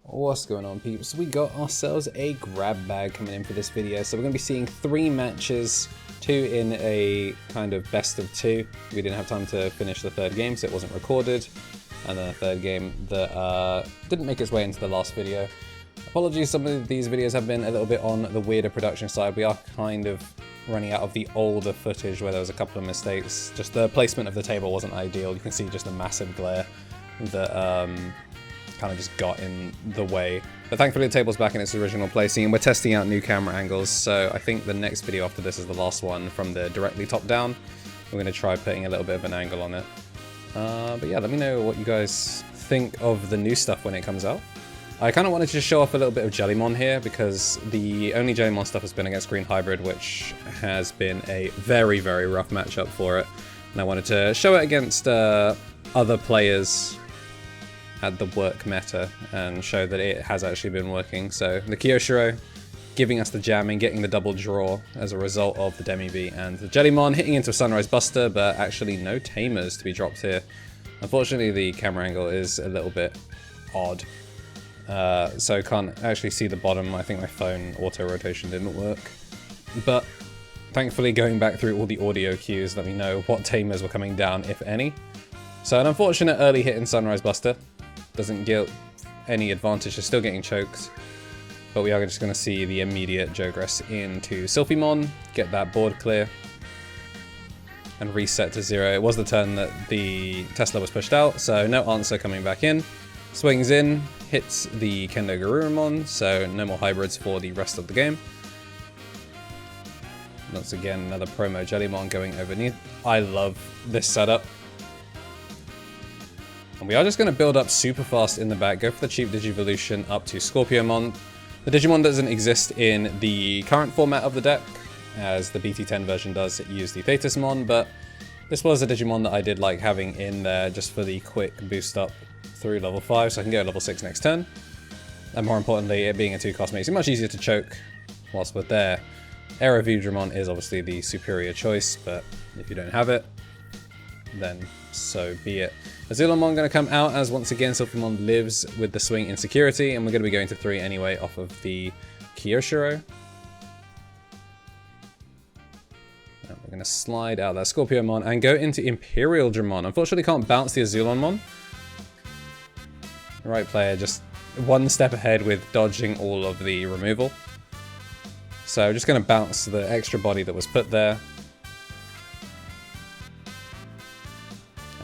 What's going on, peeps? We got ourselves a grab bag coming in for this video. So we're going to be seeing 3 matches, 2 in a kind of best of 2. We didn't have time to finish the 3rd game, so it wasn't recorded. And then a 3rd game that didn't make its way into the last video. Apologies, some of these videos have been a little bit on the weirder production side. We are kind of running out of the older footage where there was a couple of mistakes. Just the placement of the table wasn't ideal. You can see just a massive glare that kind of just got in the way. But thankfully the table's back in its original placing and we're testing out new camera angles. So I think the next video after this is the last one from the directly top down. We're going to try putting a little bit of an angle on it. But yeah, let me know what you guys think of the new stuff when it comes out. I kind of wanted to show off a little bit of Jellymon here because the only Jellymon stuff has been against Green Hybrid, which has been a very, very rough matchup for it. And I wanted to show it against other players at the work meta and show that it has actually been working. So the KnTElixar giving us the jamming, getting the double draw as a result of the Demi V, and the Jellymon hitting into a Sunrise Buster, but actually no tamers to be dropped here. Unfortunately, the camera angle is a little bit odd, so I can't actually see the bottom. I think my phone auto rotation didn't work, but thankfully going back through all the audio cues let me know what tamers were coming down, if any. So an unfortunate early hit in Sunrise Buster. Doesn't get any advantage, they're still getting choked. But we are just going to see the immediate Jogress into Sylphimon, get that board clear, and reset to 0. It was the turn that the Tesla was pushed out, so no answer coming back in. Swings in, hits the Kendo Garurumon, so no more hybrids for the rest of the game. Once again, another promo Jellymon going overneath. I love this setup. And we are just going to build up super fast in the back, go for the cheap Digivolution up to Scorpiomon. The Digimon doesn't exist in the current format of the deck, as the BT10 version does use the Thetismon, but this was a Digimon that I did like having in there just for the quick boost up through level 5, so I can go level 6 next turn. And more importantly, it being a 2-cost makes it much easier to choke whilst we're there. Veemon is obviously the superior choice, but if you don't have it, then so be it. Azulongmon going to come out as once again Sylphimon lives with the swing insecurity, and we're going to be going to 3 anyway off of the KnTElixar. We're going to slide out that Scorpiomon and go into Imperial Dramon. Unfortunately can't bounce the Azulongmon. The right player just one step ahead with dodging all of the removal. So just going to bounce the extra body that was put there.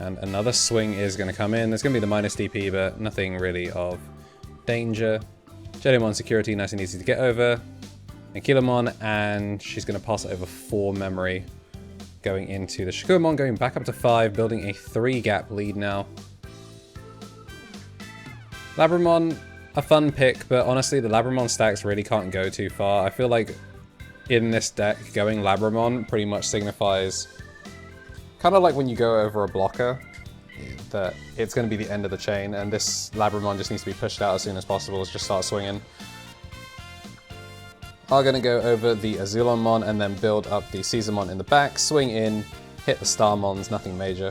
And another swing is going to come in. There's going to be the minus DP, but nothing really of danger. Jellymon security, nice and easy to get over. KnTElixar, and she's going to pass over 4 memory. Going into the Shakurmon, going back up to 5, building a 3-gap lead now. Labramon, a fun pick, but honestly the Labramon stacks really can't go too far. I feel like in this deck, going Labramon pretty much signifies kind of like when you go over a blocker, that it's going to be the end of the chain, and this Labramon just needs to be pushed out as soon as possible. Let's just start swinging. Are going to go over the Azulongmon and then build up the Caesarmon in the back, swing in, hit the Starmons, nothing major.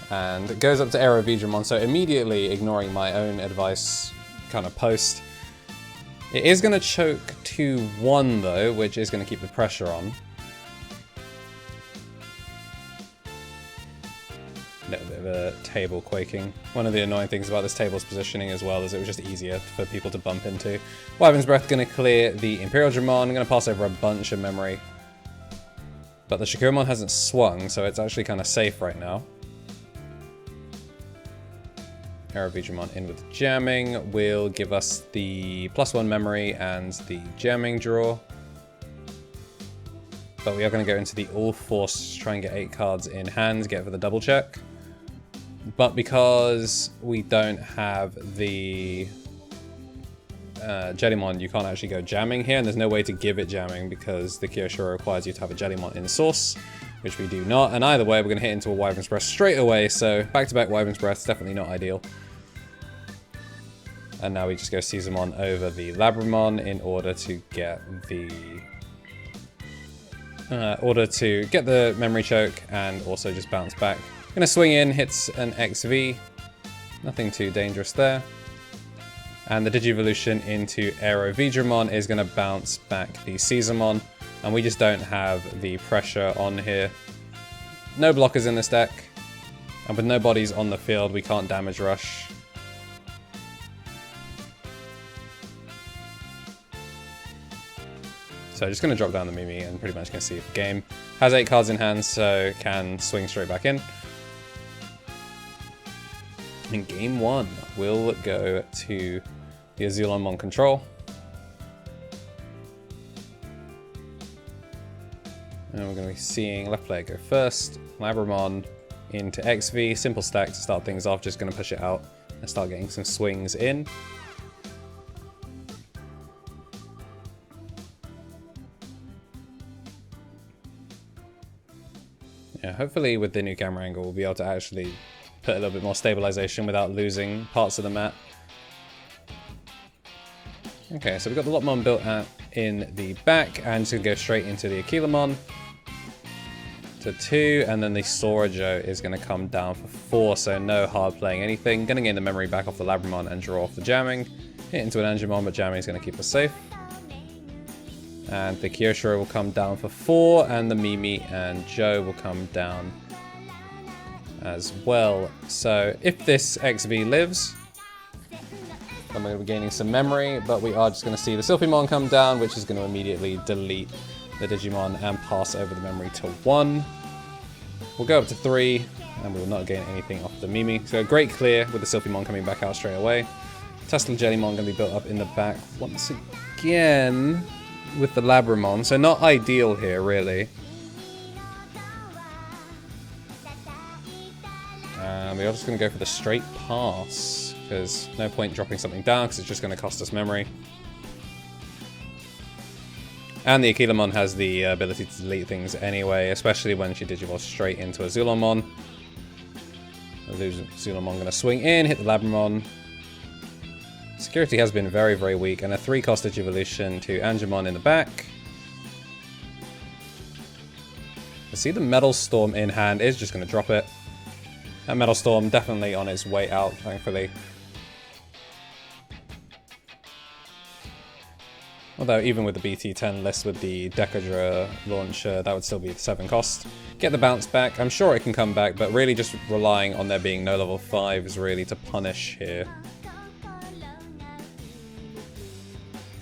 And it goes up to Veemon, so immediately ignoring my own advice kind of post. It is going to choke 2-1 though, which is going to keep the pressure on. A little bit of a table quaking. One of the annoying things about this table's positioning as well is it was just easier for people to bump into. Wyvern's Breath going to clear the Imperial Dramon. I'm going to pass over a bunch of memory. But the Shakurmon hasn't swung, so it's actually kind of safe right now. Veemon in with jamming will give us the +1 memory and the jamming draw. But we are going to go into the all force to try and get 8 cards in hand, get for the double check. But because we don't have the Jellymon, you can't actually go jamming here, and there's no way to give it jamming because the KnTElixar requires you to have a Jellymon in source, which we do not. And either way, we're going to hit into a Wyvern's Breath straight away, so back-to-back Wyvern's Breath is definitely not ideal. And now we just go Caesarmon over the Labramon in order to get the memory choke and also just bounce back. Gonna swing in, hits an XV. Nothing too dangerous there. And the Digivolution into Aero Veemon is going to bounce back the Caesarmon. And we just don't have the pressure on here. No blockers in this deck. And with no bodies on the field, we can't damage rush. So just going to drop down the Mimi and pretty much going to see if the game has 8 cards in hand, so can swing straight back in. And game 1 will go to the Azulongmon control. And we're going to be seeing left player go first. Labramon into XV, simple stack to start things off, just going to push it out and start getting some swings in. Yeah, hopefully with the new camera angle we'll be able to actually put a little bit more stabilization without losing parts of the map. Okay, so we've got the Lopmon built out in the back, and just going to go straight into the Jellymon to 2, and then the Sorojo is going to come down for 4, so no hard playing anything. Going to gain the memory back off the Labramon and draw off the jamming. Hit into an Angemon, but jamming is going to keep us safe. And the Kyosho will come down for 4, and the Mimi and Joe will come down as well. So if this XV lives, then we're going to be gaining some memory, but we are just going to see the Sylphimon come down, which is going to immediately delete the Digimon and pass over the memory to 1. We'll go up to 3, and we will not gain anything off the Mimi. So great clear with the Sylphimon coming back out straight away. Tesla Jellymon going to be built up in the back once again with the Labramon, so not ideal here really. And we're just going to go for the straight pass, because no point dropping something down because it's just going to cost us memory. And the Jellymon has the ability to delete things anyway, especially when she digivolves straight into a Azulongmon. Azulongmon going to swing in, hit the Labramon. Security has been very, very weak, and a 3-cost Digivolution to Angemon in the back. I see the Metal Storm in hand is just going to drop it. That Metal Storm definitely on its way out, thankfully. Although even with the BT10 list with the Decadra launcher, that would still be the 7 cost. Get the bounce back. I'm sure it can come back, but really just relying on there being no level 5s really to punish here.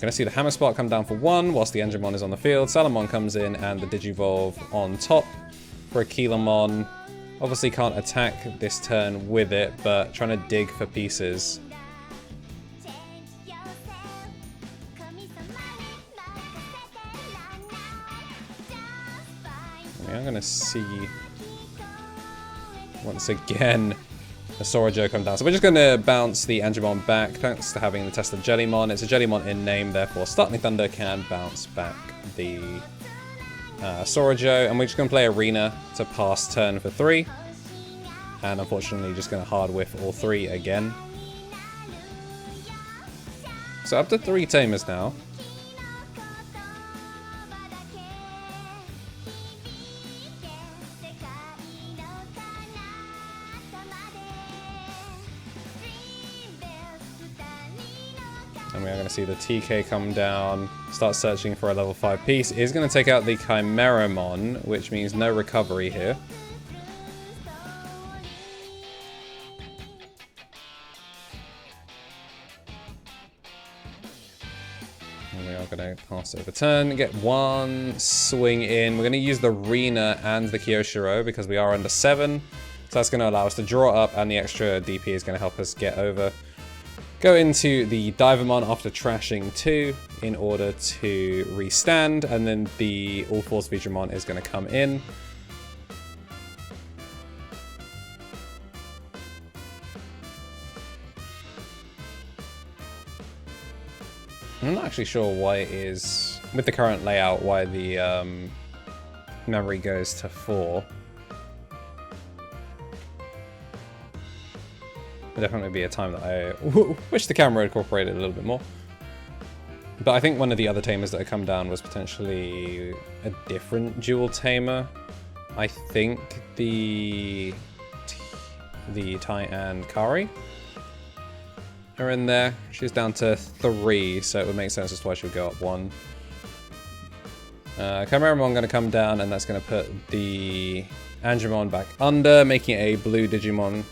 Gonna see the Hammer Spot come down for 1 whilst the Angemon is on the field. Salamon comes in and the Digivolve on top for a Jellymon. Obviously can't attack this turn with it, but trying to dig for pieces. I'm gonna see once again the Sorojo come down. So we're just going to bounce the Angemon back, thanks to having the Tesla Jellymon. It's a Jellymon in name, therefore Startling Thunder can bounce back the Sorojo. And we're just going to play Arena to pass turn for 3. And unfortunately just going to hard whiff all 3 again. So up to 3 Tamers now. And we are going to see the TK come down, start searching for a level 5 piece. It is going to take out the Chimeramon, which means no recovery here. And we are going to pass over turn, get 1 swing in. We're going to use the Rena and the Kyosho because we are under 7. So that's going to allow us to draw up, and the extra DP is going to help us get over. Go into the Divamon after trashing 2 in order to restand, and then the All-Force Veemon is going to come in. I'm not actually sure why it is, with the current layout, why the memory goes to 4. Definitely be a time that I wish the camera incorporated a little bit more. But I think one of the other tamers that had come down was potentially a different dual tamer. I think the Tai and Kari. are in there. She's down to 3, so it would make sense as to why she would go up 1. Chimeramon going to come down, and that's going to put the Angemon back under, making it a blue Digimon.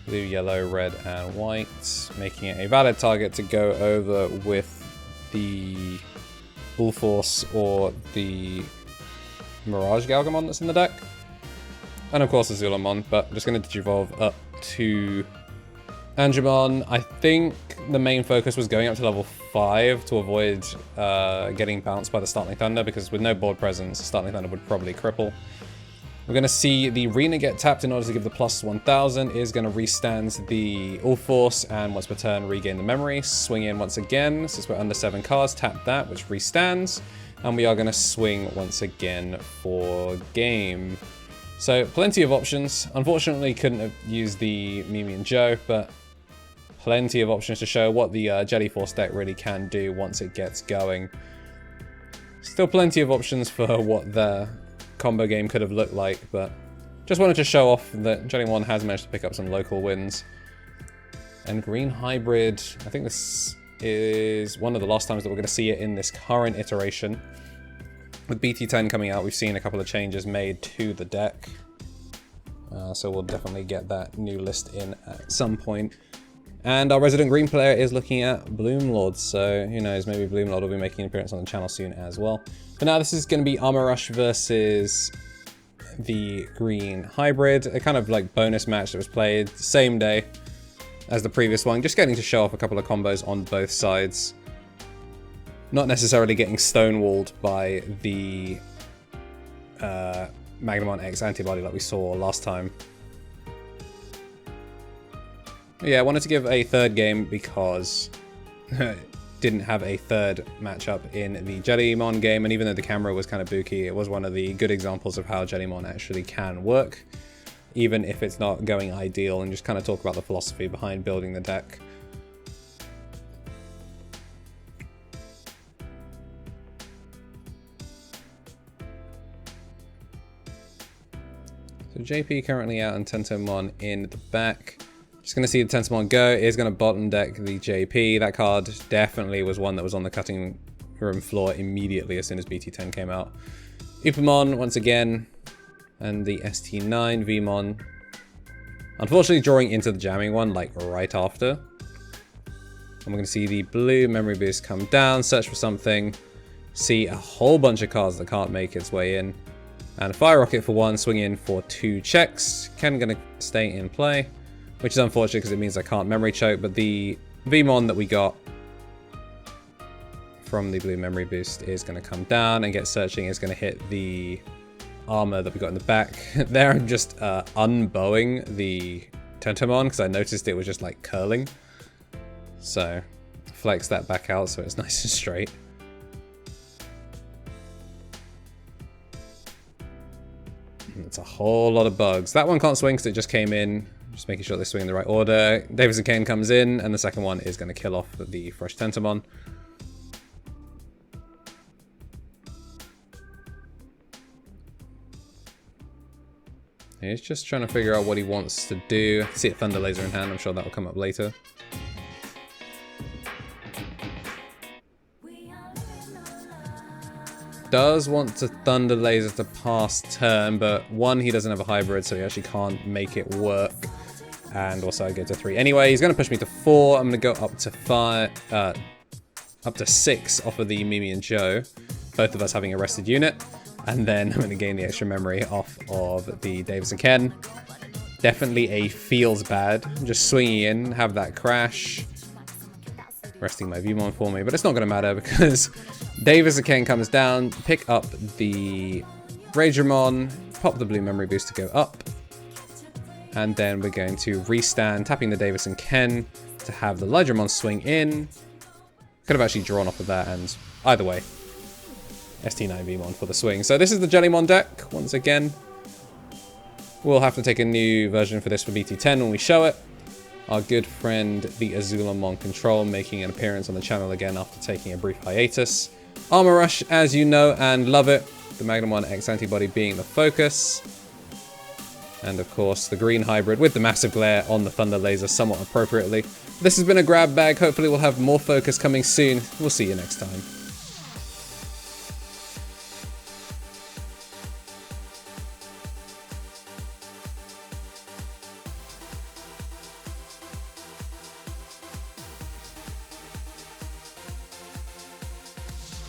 Blue, yellow, red, and white, making it a valid target to go over with the Bull Force or the Mirage Galgamon that's in the deck. And of course Azulongmon, but I'm just going to Digivolve up to Angemon. I think the main focus was going up to level 5 to avoid getting bounced by the Startling Thunder, because with no board presence, Startling Thunder would probably cripple. We're going to see the Rena get tapped in order to give the plus 1000. Is going to restand the All Force, and once per turn regain the memory. Swing in once again, since we're under 7 cards, tap that, which restands. And we are going to swing once again for game. So plenty of options. Unfortunately couldn't have used the Mimi and Joe, but plenty of options to show what the Jelly Force deck really can do once it gets going. Still plenty of options for what the combo game could have looked like, but just wanted to show off that Jellymon has managed to pick up some local wins. And Green Hybrid, I think this is one of the last times that we're going to see it in this current iteration. With BT10 coming out, we've seen a couple of changes made to the deck. So we'll definitely get that new list in at some point. And our resident green player is looking at Bloomlord, so who knows, maybe Bloomlord will be making an appearance on the channel soon as well. But now this is going to be Armour Rush versus the Green Hybrid, a kind of like bonus match that was played the same day as the previous one, just getting to show off a couple of combos on both sides. Not necessarily getting stonewalled by the Magnemon X antibody like we saw last time. Yeah, I wanted to give a third game because didn't have a third matchup in the Jellymon game, and even though the camera was kind of booky, it was one of the good examples of how Jellymon actually can work, even if it's not going ideal, and just kind of talk about the philosophy behind building the deck. So JP currently out and Tentomon in the back. Just going to see the Tentomon go. Is going to bottom deck the JP. That card definitely was one that was on the cutting room floor immediately as soon as BT10 came out. Upamon once again, and the ST9 Veemon. Unfortunately drawing into the jamming one like right after. And we're going to see the blue memory boost come down, search for something, see a whole bunch of cards that can't make its way in. And a Fire Rocket for 1, swing in for 2 checks. Ken going to stay in play, which is unfortunate because it means I can't memory choke, but the Veemon that we got from the blue memory boost is going to come down and get searching. Is going to hit the Armour that we got in the back. There I'm just unbowing the Tentomon because I noticed it was just like curling. So flex that back out so it's nice and straight. It's a whole lot of bugs. That one can't swing because it just came in. Just making sure they swing in the right order. Davis & Kane comes in, and the second one is going to kill off the fresh Tentomon. He's just trying to figure out what he wants to do. I can see a Thunder Laser in hand. I'm sure that will come up later. Does want to Thunder Laser to pass turn, but one, he doesn't have a hybrid, so he actually can't make it work. And also I go to 3. Anyway, he's going to push me to 4. I'm going to go up to 5, up to 6 off of the Mimi and Joe, both of us having a rested unit. And then I'm going to gain the extra memory off of the Davis & Ken. Definitely a feels bad. Just swinging in, have that crash. Resting my Veemon for me, but it's not going to matter because Davis & Ken comes down, pick up the Ragermon, pop the blue memory boost to go up. And then we're going to restand, tapping the Davis & Ken to have the Lydramon swing in. Could have actually drawn off of that, and either way, ST9 Veemon for the swing. So this is the Jellymon deck, once again. We'll have to take a new version for this for BT10 when we show it. Our good friend, the Azulongmon Control, making an appearance on the channel again after taking a brief hiatus. Armour Rush, as you know and love it. The Magnemon X antibody being the focus. And of course, the green hybrid with the massive glare on the thunder laser somewhat appropriately. This has been a grab bag. Hopefully we'll have more focus coming soon. We'll see you next time.